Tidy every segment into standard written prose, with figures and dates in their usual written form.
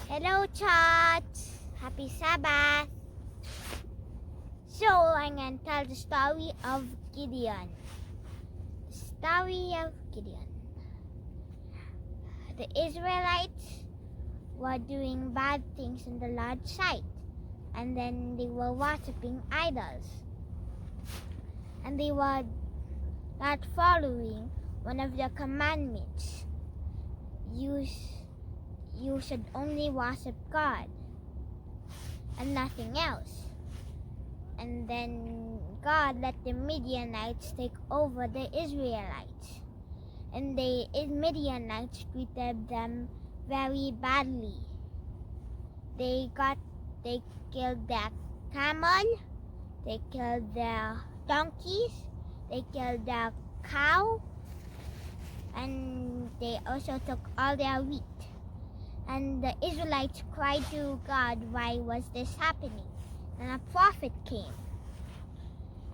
Hello, church. Happy Sabbath. So, I'm going to tell the story of Gideon. The story of Gideon. The Israelites were doing bad things in the Lord's sight, and then they were worshipping idols. And they were not following one of the commandments. You should only worship God and nothing else. And then God let the Midianites take over the Israelites. And the Midianites treated them very badly. They killed their camel, they killed their donkeys, they killed their cow, and they also took all their wheat. And the Israelites cried to God, why was this happening? And a prophet came.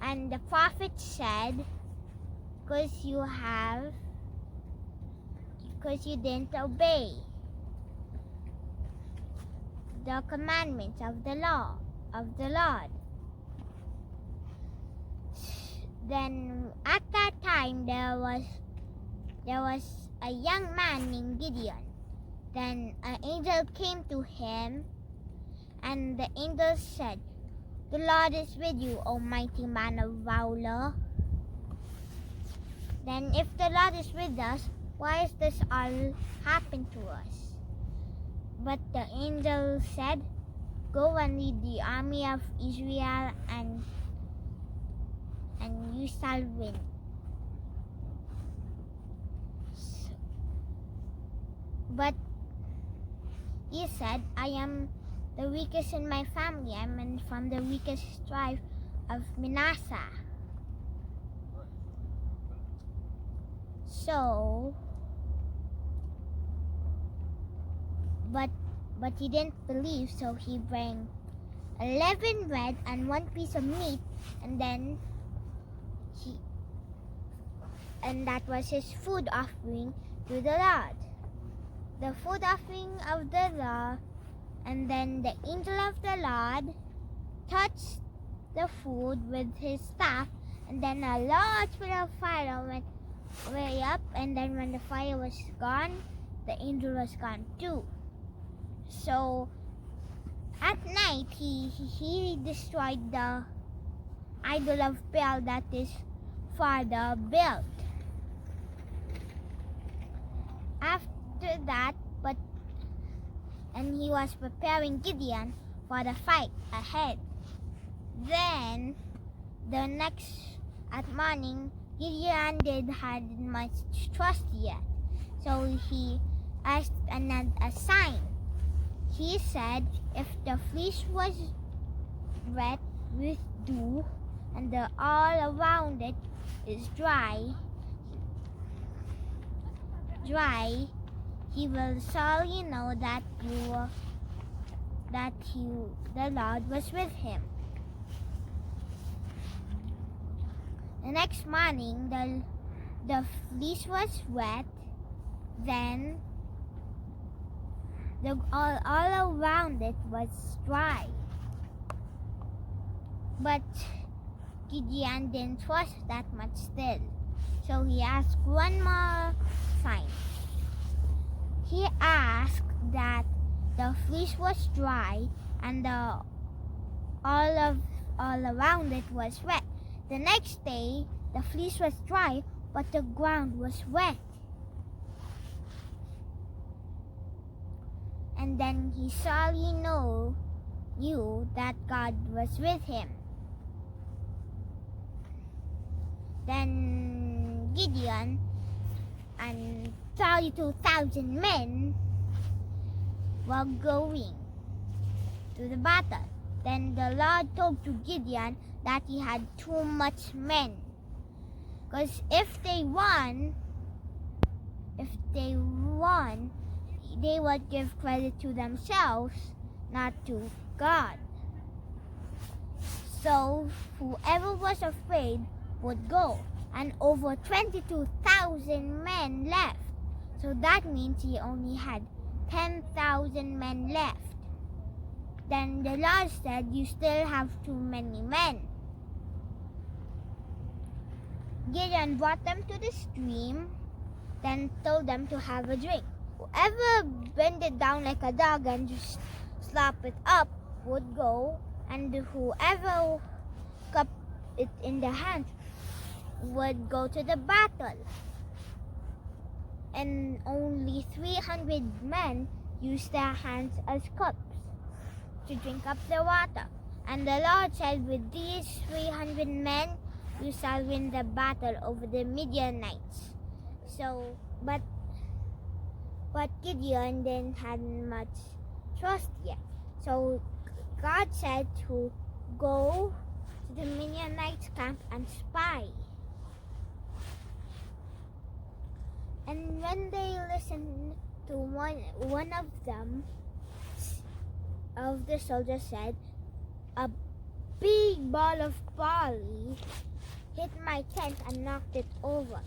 And the prophet said, because you didn't obey the commandments of the law of the Lord. Then at that time there was a young man named Gideon. Then an angel came to him, and the angel said, "The Lord is with you, O mighty man of valor." Then if the Lord is with us, why is this all happened to us? But the angel said, "Go and lead the army of Israel, and you shall win." But he said, "I am the weakest in my family. I'm from the weakest tribe of Manasseh." So, but he didn't believe, so he brought 11 bread and 1 piece of meat, and then that was his food offering to the Lord. The food offering of the Lord. And then the angel of the Lord touched the food with his staff, and then a large pillar of fire went way up, and then when the fire was gone, the angel was gone too. So at night he destroyed the idol of Baal that his father built. After that, and he was preparing Gideon for the fight ahead. Then at morning, Gideon hadn't much trust yet, so he asked a sign. He said, if the fleece was wet with dew and the all around it is dry, he will surely know that the Lord was with him. The next morning, the fleece was wet. Then all around it was dry. But Gideon didn't trust that much still, so he asked one more sign. He asked that the fleece was dry and all around it was wet. The next day, the fleece was dry, but the ground was wet. And then he surely knew that God was with him. Then Gideon and 32,000 men were going to the battle. Then the Lord told to Gideon that he had too much men, because if they won, they would give credit to themselves, not to God. So whoever was afraid would go, and over 22,000 men left. So that means he only had 10,000 men left. Then the Lord said, you still have too many men. Gideon brought them to the stream, then told them to have a drink. Whoever bent it down like a dog and just slap it up would go, and whoever cupped it in the hand would go to the battle. And only 300 men used their hands as cups to drink up the water. And the Lord said, with these 300 men, you shall win the battle over the Midianites. But Gideon didn't have much trust yet. So God said to go to the Midianites' camp and spy. And when they listened to one of them, of the soldiers said, a big ball of barley hit my tent and knocked it over.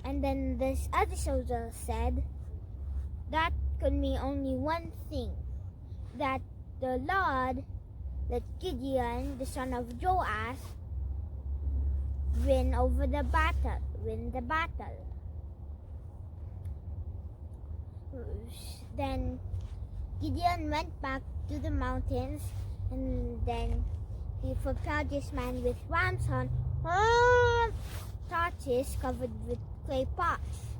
And then this other soldier said, that could mean only one thing, that the Lord let Gideon, the son of Joash, win the battle. Then Gideon went back to the mountains, and then he prepared his man with ram's horn, torches covered with clay pots.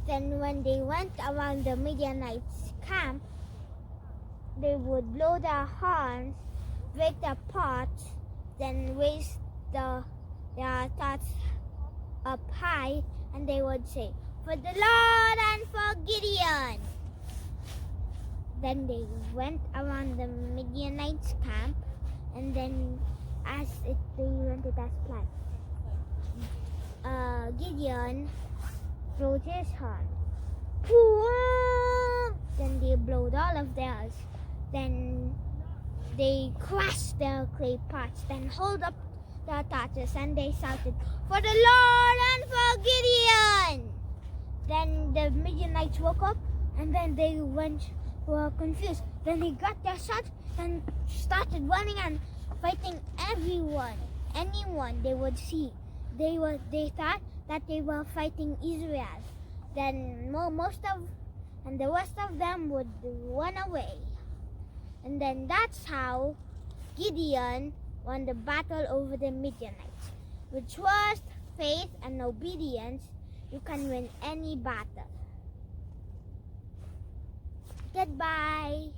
Then when they went around the Midianites' camp, they would blow their horns, break the pots, then raise their torch up high, and they would say, for the Lord and for Gideon. Then they went around the Midianites' camp, and then they went it as planned. Gideon blew his horn. Then they blowed all of theirs. Then they crushed their clay pots, then hold up their torches, and they shouted, for the Lord and for Gideon. Then the Midianites woke up, and then they were confused. Then they got their swords and started running and fighting anyone they would see. They thought that they were fighting Israel. Then the rest of them would run away. And then that's how Gideon won the battle over the Midianites. With trust, faith, and obedience, you can win any battle. Goodbye.